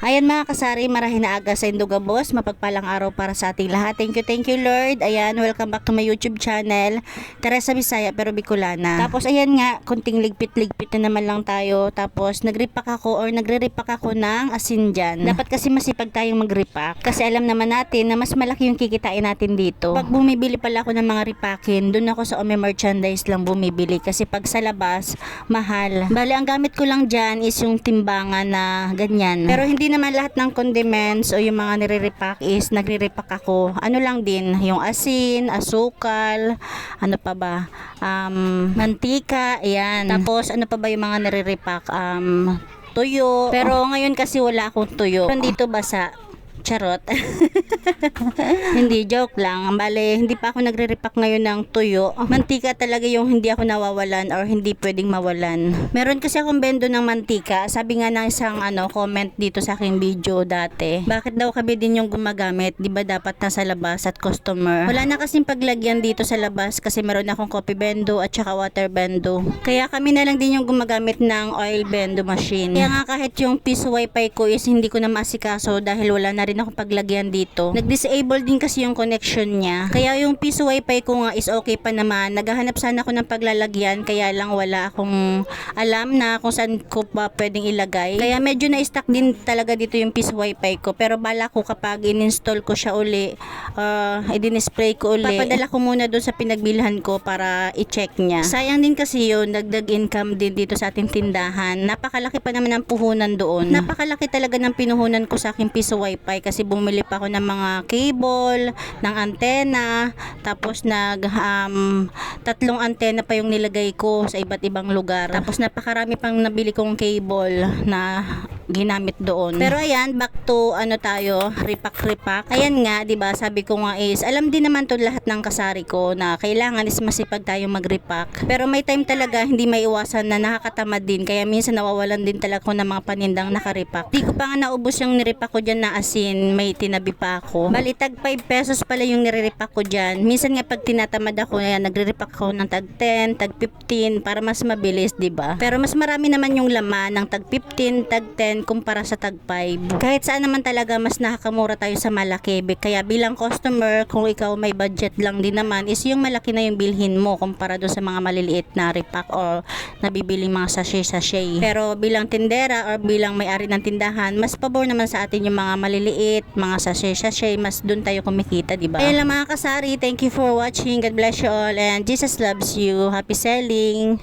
Ayan mga kasari, marahin na aga sa Indugabos, mapagpalang araw para sa ating lahat. Thank you Lord. Ayan, welcome back to my YouTube channel, Teresa Bisaya pero Bicolana. Tapos ayan nga, kunting ligpit-ligpit na naman lang tayo. Tapos nagripak ako or nagre-repack ako ng asin dyan. Dapat kasi masipag tayong magripak kasi alam naman natin na mas malaki yung kikitain natin dito. Pag bumibili pala ako ng mga ripakin, dun ako sa Ome Merchandise lang bumibili kasi pag sa labas, mahal. Bali, ang gamit ko lang dyan is yung timbangan na ganyan. Pero hindi naman lahat ng condiments o yung mga nire-repack is nagre-repack ako. Ano lang din, yung asin, asukal, ano pa ba? Mantika, ayan. Tapos ano pa ba yung mga nire-repack? Tuyo. Pero ngayon kasi wala akong tuyo. Nandito basa. Charot. Hindi, joke lang. Bale, hindi pa ako nagre-repack ngayon ng tuyo. Mantika talaga yung hindi ako nawawalan or hindi pwedeng mawalan. Meron kasi akong bendo ng mantika. Sabi nga ng isang comment dito sa aking video dati. Bakit daw kami din yung gumagamit? Di ba dapat nasa labas at customer? Wala na kasing paglagyan dito sa labas kasi meron akong coffee bendo at saka water bendo. Kaya kami na lang din yung gumagamit ng oil bendo machine. Kaya nga kahit yung piso wifi ko is hindi ko na masikaso dahil wala na rin ako paglagyan dito. Nag-disable din kasi yung connection niya. Kaya yung piso wifi ko nga is okay pa naman. Naghahanap sana ako ng paglalagyan kaya lang wala akong alam na kung saan ko pa pwedeng ilagay. Kaya medyo na-stuck din talaga dito yung piso wifi ko. Pero bala ko kapag in-install ko siya uli, i-display ko uli, papadala ko muna doon sa pinagbilhan ko para i-check niya. Sayang din kasi yun, dagdag income din dito sa ating tindahan. Napakalaki pa naman ang puhunan doon. Napakalaki talaga ng pinuhunan ko sa aking piso wifi kasi bumili pa ako ng mga cable, ng antena, tapos tatlong antena pa yung nilagay ko sa iba't ibang lugar. Tapos napakarami pang nabili kong cable na ginamit doon. Pero ayan, back to repack. Ayan nga, 'di ba? Sabi ko nga is alam din naman 'to lahat ng kasari ko na kailangan is masipag tayong mag-repack. Pero may time talaga hindi maiwasan na nakakatamad din kaya minsan nawawalan din talaga ako ng mga panindang naka-repack. Di ko pa nga naubos yung nirepack ko diyan na asin, may tinabi pa ako. Bali tag 5 pesos pala yung nire-repack ko diyan. Minsan nga pag tinatamad ako, ayan, nagre-repack ako ng tag 10, tag 15 para mas mabilis, 'di ba? Pero mas marami naman yung laman ng tag 15, tag 10 kumpara sa tag 5. Kahit saan naman talaga mas nakakamura tayo sa malaki. Kaya bilang customer, kung ikaw may budget lang din naman, is yung malaki na yung bilhin mo kumpara doon sa mga maliliit na repack or nabibili mga sachet. Pero bilang tindera or bilang may-ari ng tindahan, mas pabor naman sa atin yung mga maliliit, mga sachet, mas doon tayo kumikita, di ba? Ayun lang mga kasari, thank you for watching. God bless you all and Jesus loves you. Happy selling!